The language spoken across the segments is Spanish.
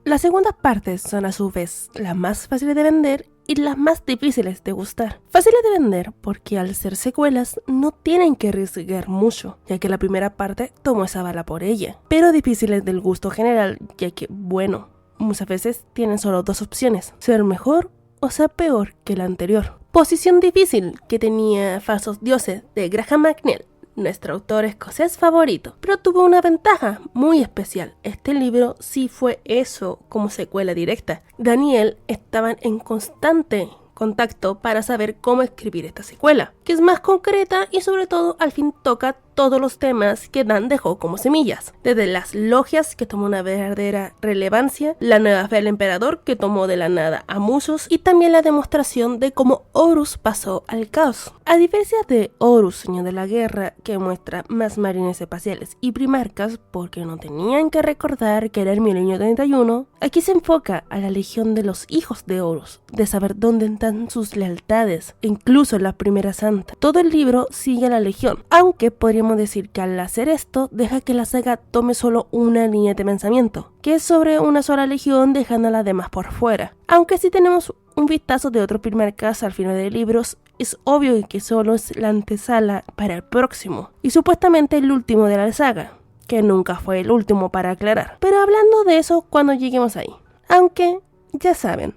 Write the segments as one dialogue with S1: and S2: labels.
S1: Las segundas partes son a su vez las más fáciles de vender y las más difíciles de gustar. Fáciles de vender porque al ser secuelas no tienen que arriesgar mucho, ya que la primera parte tomó esa bala por ella. Pero difíciles del gusto general, ya que, bueno, muchas veces tienen solo dos opciones: ser mejor o ser peor que la anterior. Posición difícil que tenía Falsos Dioses de Graham McNeill, nuestro autor escocés favorito, pero tuvo una ventaja muy especial. Este libro sí fue eso como secuela directa. Daniel estaba en constante contacto para saber cómo escribir esta secuela, que es más concreta y sobre todo al fin toca todos los temas que Dan dejó como semillas, desde las logias, que tomó una verdadera relevancia, la nueva fe del emperador, que tomó de la nada a muchos, y también la demostración de cómo Horus pasó al caos. A diferencia de Horus, Señor de la Guerra, que muestra más marines espaciales y primarcas porque no tenían que recordar que era el milenio 31, aquí se enfoca a la legión de los hijos de Horus, de saber dónde están sus lealtades, incluso la primera santa. Todo el libro sigue a la legión, aunque podríamos decir que al hacer esto deja que la saga tome solo una línea de pensamiento, que es sobre una sola legión, dejando a las demás por fuera. Aunque si tenemos un vistazo de otros primarcas al final de libros, es obvio que solo es la antesala para el próximo, y supuestamente el último de la saga, que nunca fue el último para aclarar. Pero hablando de eso cuando lleguemos ahí. Aunque, ya saben,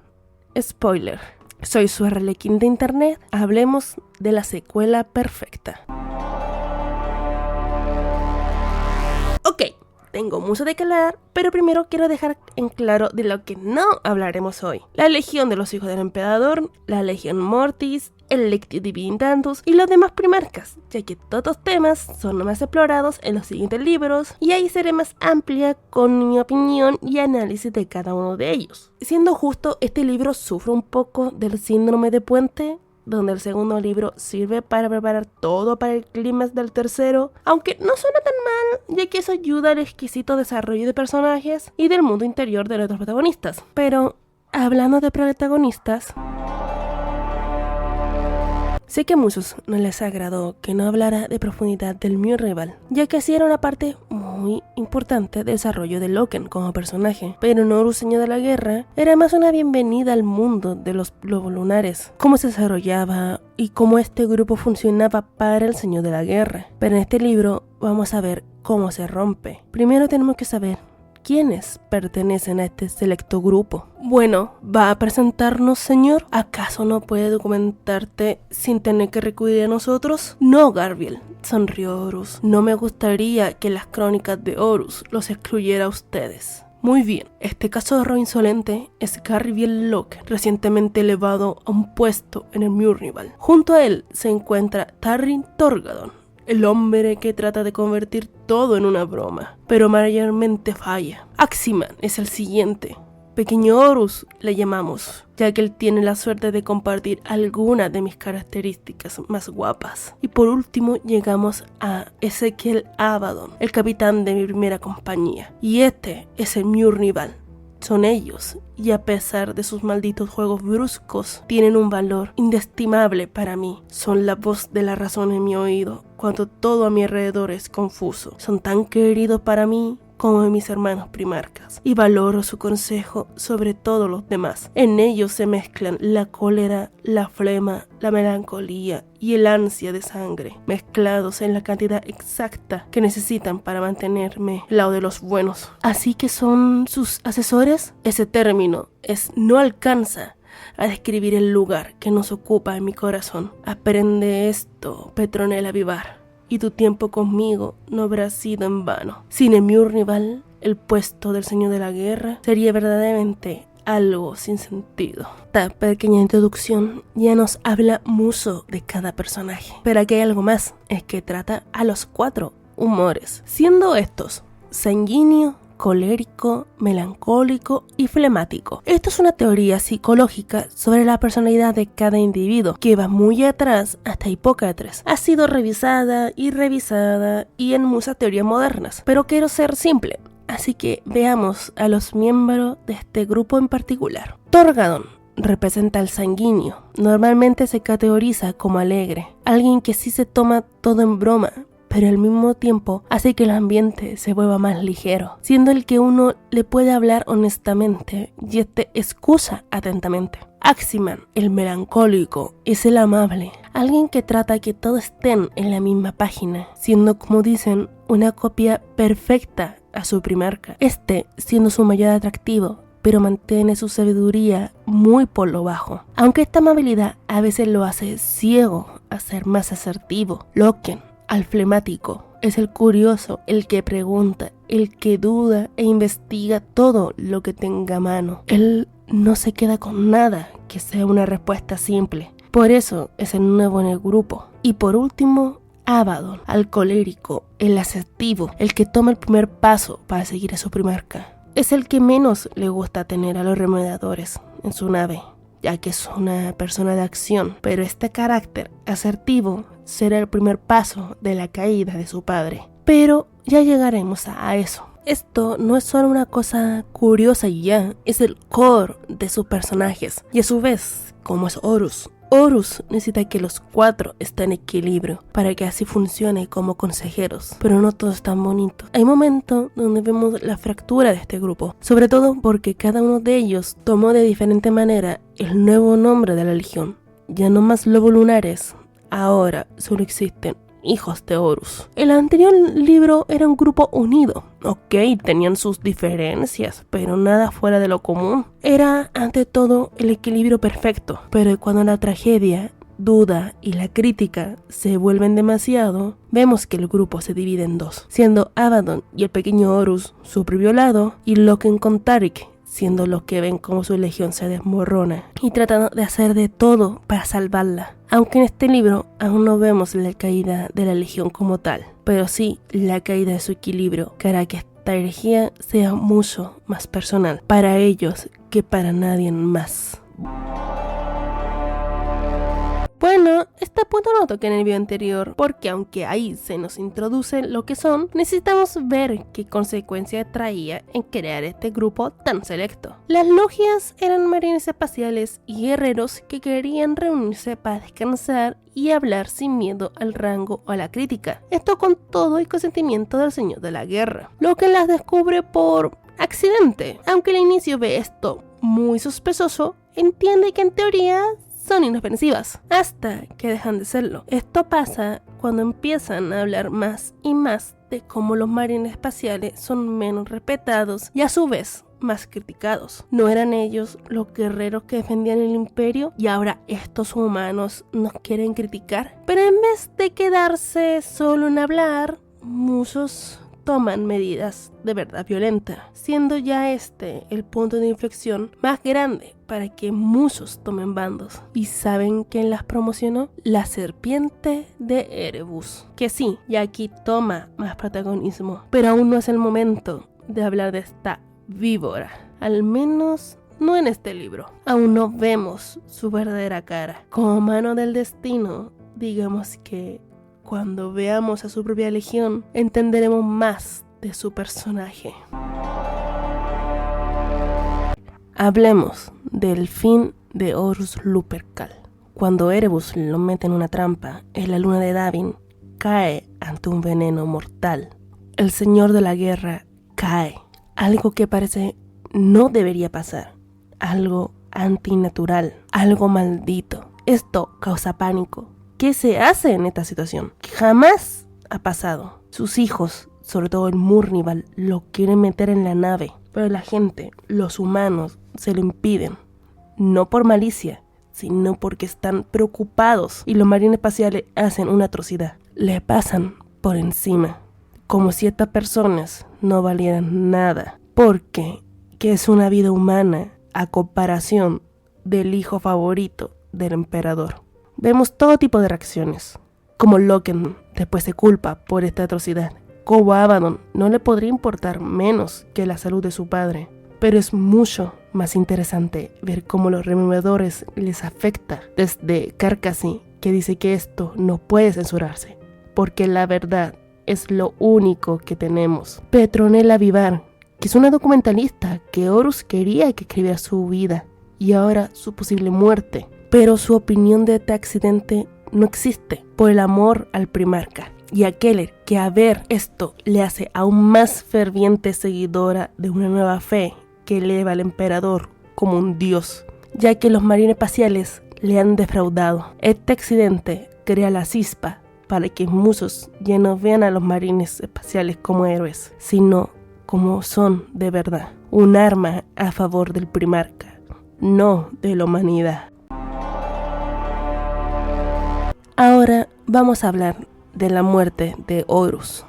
S1: spoiler, soy su arlequín de internet, hablemos de la secuela perfecta. Ok, tengo mucho de qué hablar, pero primero quiero dejar en claro de lo que no hablaremos hoy. La legión de los hijos del emperador, la legión Mortis, el Lectio Divinitatus y los demás primarcas, ya que todos temas son más explorados en los siguientes libros y ahí seré más amplia con mi opinión y análisis de cada uno de ellos. Siendo justo, este libro sufre un poco del síndrome de puente, donde el segundo libro sirve para preparar todo para el clímax del tercero, aunque no suena tan mal, ya que eso ayuda al exquisito desarrollo de personajes y del mundo interior de nuestros protagonistas. Pero, hablando de protagonistas, sé que a muchos no les agradó que no hablara de profundidad del Mir Rival, ya que así era una parte muy importante del desarrollo de Loken como personaje, pero en Horus, Señor de la Guerra, era más una bienvenida al mundo de los globos lunares, cómo se desarrollaba y cómo este grupo funcionaba para el Señor de la Guerra. Pero en este libro vamos a ver cómo se rompe. Primero tenemos que saber quiénes pertenecen a este selecto grupo. Bueno, ¿va a presentarnos, señor? ¿Acaso no puede documentarte sin tener que recurrir a nosotros? No, Garviel, sonrió Horus. No me gustaría que las crónicas de Horus los excluyera a ustedes. Muy bien, este cachorro insolente es Garviel Locke, recientemente elevado a un puesto en el Murnival. Junto a él se encuentra Tarrin Torgadon, el hombre que trata de convertir todo en una broma, pero mayormente falla. Aximan es el siguiente. Pequeño Horus le llamamos, ya que él tiene la suerte de compartir algunas de mis características más guapas. Y por último llegamos a Ezequiel Abaddon, el capitán de mi primera compañía. Y este es el Murnival. Son ellos, y a pesar de sus malditos juegos bruscos, tienen un valor inestimable para mí. Son la voz de la razón en mi oído, cuando todo a mi alrededor es confuso. Son tan queridos para mí como mis hermanos primarcas, y valoro su consejo sobre todos los demás. En ellos se mezclan la cólera, la flema, la melancolía y el ansia de sangre, mezclados en la cantidad exacta que necesitan para mantenerme al lado de los buenos. ¿Así que son sus asesores? Ese término no alcanza a describir el lugar que nos ocupa en mi corazón. Aprende esto, Petronella Vivar, y tu tiempo conmigo no habrá sido en vano. Sin el Murnival, el puesto del Señor de la Guerra sería verdaderamente algo sin sentido. Esta pequeña introducción ya nos habla mucho de cada personaje, pero aquí hay algo más, es que trata a los 4 humores, siendo estos sanguíneo, colérico, melancólico y flemático. Esto es una teoría psicológica sobre la personalidad de cada individuo que va muy atrás hasta Hipócrates. Ha sido revisada y en muchas teorías modernas, pero quiero ser simple, así que veamos a los miembros de este grupo en particular. Torgadon representa al sanguíneo. Normalmente se categoriza como alegre, alguien que sí se toma todo en broma, pero al mismo tiempo hace que el ambiente se vuelva más ligero, siendo el que uno le puede hablar honestamente y excusa atentamente. Aximan, el melancólico, es el amable, alguien que trata que todos estén en la misma página, siendo, como dicen, una copia perfecta a su primarca, siendo su mayor atractivo, pero mantiene su sabiduría muy por lo bajo. Aunque esta amabilidad a veces lo hace ciego a ser más asertivo. Loken, al flemático, es el curioso, el que pregunta, el que duda e investiga todo lo que tenga a mano. Él no se queda con nada que sea una respuesta simple. Por eso es el nuevo en el grupo. Y por último, Abaddon, al colérico, el asertivo, el que toma el primer paso para seguir a su primarca. Es el que menos le gusta tener a los remediadores en su nave, ya que es una persona de acción, pero este carácter asertivo será el primer paso de la caída de su padre. Pero ya llegaremos a eso. Esto no es solo una cosa curiosa y ya, es el core de sus personajes. Y a su vez, como es Horus necesita que los 4 estén en equilibrio para que así funcione como consejeros, pero no todo es tan bonito. Hay momentos donde vemos la fractura de este grupo, sobre todo porque cada uno de ellos tomó de diferente manera el nuevo nombre de la legión. Ya no más lobos lunares, ahora solo existen hijos de Horus. El anterior libro era un grupo unido. Ok, tenían sus diferencias, pero nada fuera de lo común. Era, ante todo, el equilibrio perfecto. Pero cuando la tragedia, duda y la crítica se vuelven demasiado, vemos que el grupo se divide en dos, siendo Abaddon y el pequeño Horus su propio lado, y Loken con Tariq siendo los que ven cómo su legión se desmorona y tratando de hacer de todo para salvarla. Aunque en este libro aún no vemos la caída de la legión como tal, pero sí la caída de su equilibrio, que hará que esta herejía sea mucho más personal para ellos que para nadie más. Bueno, este punto no toqué en el video anterior, porque aunque ahí se nos introduce lo que son, necesitamos ver qué consecuencia traía en crear este grupo tan selecto. Las logias eran marines espaciales y guerreros que querían reunirse para descansar y hablar sin miedo al rango o a la crítica. Esto con todo el consentimiento del señor de la guerra, lo que las descubre por accidente. Aunque al inicio ve esto muy sospechoso, entiende que en teoría son inofensivas, hasta que dejan de serlo. Esto pasa cuando empiezan a hablar más y más de cómo los marines espaciales son menos respetados y a su vez más criticados. ¿No eran ellos los guerreros que defendían el imperio? Y ahora estos humanos nos quieren criticar. Pero en vez de quedarse solo en hablar, muchos toman medidas de verdad violentas, siendo ya el punto de inflexión más grande para que muchos tomen bandos. ¿Y saben quién las promocionó? La serpiente de Erebus, que sí, ya aquí toma más protagonismo, pero aún no es el momento de hablar de esta víbora, al menos no en este libro. Aún no vemos su verdadera cara. Como mano del destino, digamos que cuando veamos a su propia legión, entenderemos más de su personaje. Hablemos del fin de Horus Lupercal. Cuando Erebus lo mete en una trampa en la luna de Davin, cae ante un veneno mortal. El señor de la guerra cae. Algo que parece no debería pasar. Algo antinatural. Algo maldito. Esto causa pánico. ¿Qué se hace en esta situación? Que jamás ha pasado. Sus hijos, sobre todo el Murnival, lo quieren meter en la nave, pero la gente, los humanos, se lo impiden. No por malicia, sino porque están preocupados y los marines espaciales hacen una atrocidad. Le pasan por encima, como si estas personas no valieran nada, porque ¿qué es una vida humana a comparación del hijo favorito del emperador? Vemos todo tipo de reacciones, como Loken después se culpa por esta atrocidad. Como a Abaddon no le podría importar menos que la salud de su padre, pero es mucho más interesante ver cómo los rememberadores les afecta, desde Carcassi, que dice que esto no puede censurarse, porque la verdad es lo único que tenemos. Petronella Vivar, que es una documentalista que Horus quería que escribiera su vida y ahora su posible muerte, pero su opinión de este accidente no existe por el amor al primarca, y a Keller, que a ver esto le hace aún más ferviente seguidora de una nueva fe que eleva al emperador como un dios, ya que los marines espaciales le han defraudado. Este accidente crea la chispa para que muchos ya no vean a los marines espaciales como héroes, sino como son de verdad, un arma a favor del Primarca, no de la humanidad. Ahora vamos a hablar de la muerte de Horus.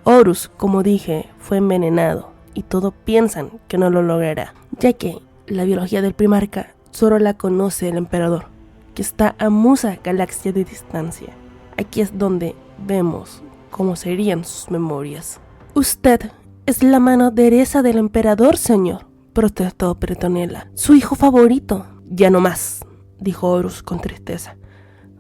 S1: Horus, como dije, fue envenenado y todos piensan que no lo logrará, ya que la biología del Primarca solo la conoce el emperador, que está a muchas galaxias de distancia. Aquí es donde vemos cómo serían sus memorias. Usted es la mano derecha del emperador, señor, protestó Petronella, su hijo favorito. Ya no más, dijo Horus con tristeza.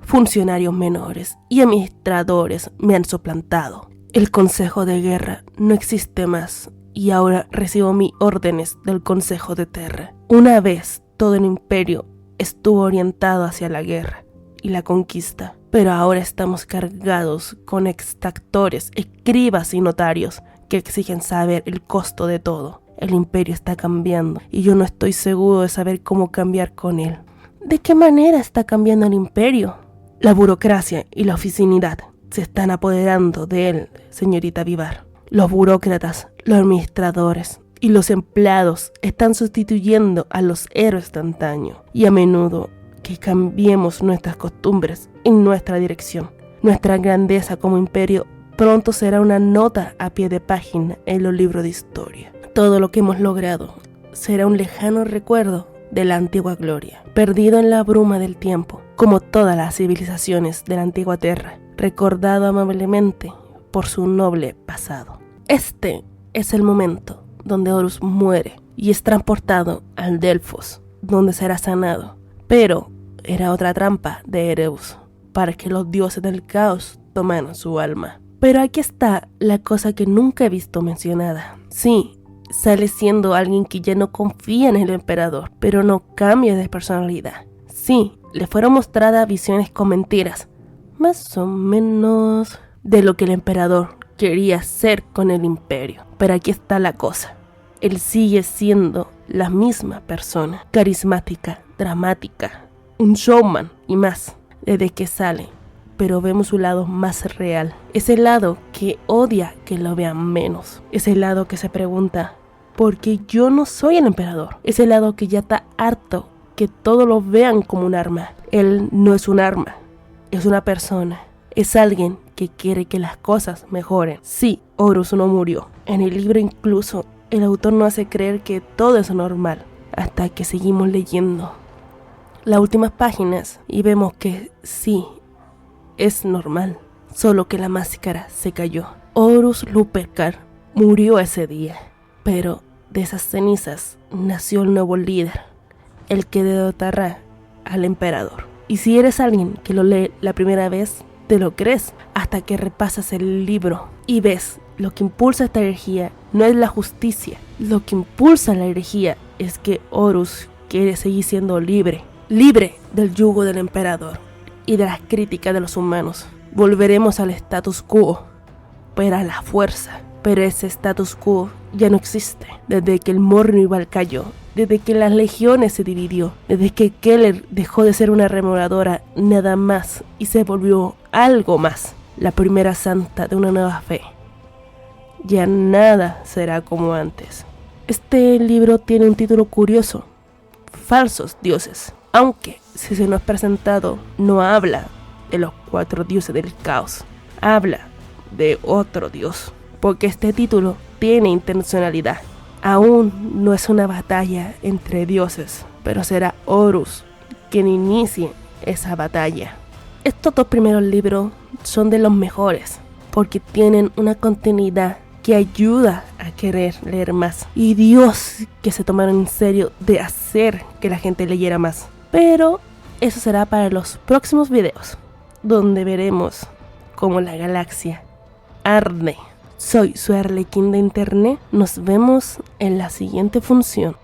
S1: Funcionarios menores y administradores me han suplantado. El Consejo de Guerra no existe más y ahora recibo mis órdenes del Consejo de Terra. Una vez todo el imperio estuvo orientado hacia la guerra y la conquista, pero ahora estamos cargados con extractores, escribas y notarios que exigen saber el costo de todo. El imperio está cambiando y yo no estoy seguro de saber cómo cambiar con él. ¿De qué manera está cambiando el imperio? La burocracia y la oficinidad se están apoderando de él, señorita Vivar. Los burócratas, los administradores y los empleados están sustituyendo a los héroes de antaño, y a menudo que cambiemos nuestras costumbres en nuestra dirección. Nuestra grandeza como imperio pronto será una nota a pie de página en los libros de historia. Todo lo que hemos logrado será un lejano recuerdo de la antigua gloria, perdido en la bruma del tiempo, como todas las civilizaciones de la antigua Tierra, recordado amablemente por su noble pasado. Este es el momento donde Horus muere y es transportado al Delfos, donde será sanado. Pero era otra trampa de Erebus, para que los dioses del caos tomaran su alma. Pero aquí está la cosa que nunca he visto mencionada. Sí, sale siendo alguien que ya no confía en el emperador, pero no cambia de personalidad. Sí, le fueron mostradas visiones con mentiras, más o menos de lo que el emperador quería hacer con el imperio. Pero aquí está la cosa. Él sigue siendo la misma persona, carismática, dramática, un showman y más, desde que sale. Pero vemos su lado más real. Ese lado que odia que lo vean menos. Ese lado que se pregunta, ¿por qué yo no soy el emperador? Ese lado que ya está harto que todos lo vean como un arma. Él no es un arma, es una persona. Es alguien que quiere que las cosas mejoren. Sí, Horus no murió. En el libro incluso el autor nos hace creer que todo es normal, hasta que seguimos leyendo las últimas páginas y vemos que sí, es normal, solo que la máscara se cayó. Horus Lupercal murió ese día, pero de esas cenizas nació el nuevo líder, el que derrotará al emperador. Y si eres alguien que lo lee la primera vez, te lo crees hasta que repasas el libro y ves lo que impulsa esta herejía no es la justicia. Lo que impulsa la herejía es que Horus quiere seguir siendo libre del yugo del emperador y de las críticas de los humanos. Volveremos al status quo, pero a la fuerza. Pero ese status quo ya no existe desde que el Mornival cayó, desde que las legiones se dividió, desde que Keller dejó de ser una remoradora nada más y se volvió algo más, la primera santa de una nueva fe. Ya nada será como antes. Este libro tiene un título curioso: Falsos dioses, aunque si se nos ha presentado no habla de los 4 dioses del caos, habla de otro dios, porque este título tiene intencionalidad. Aún no es una batalla entre dioses, pero será Horus quien inicie esa batalla. Estos 2 primeros libros son de los mejores, porque tienen una continuidad que ayuda a querer leer más. Y Dios, que se tomaron en serio de hacer que la gente leyera más. Pero eso será para los próximos videos, donde veremos cómo la galaxia arde. Soy su Arlequín de Internet. Nos vemos en la siguiente función.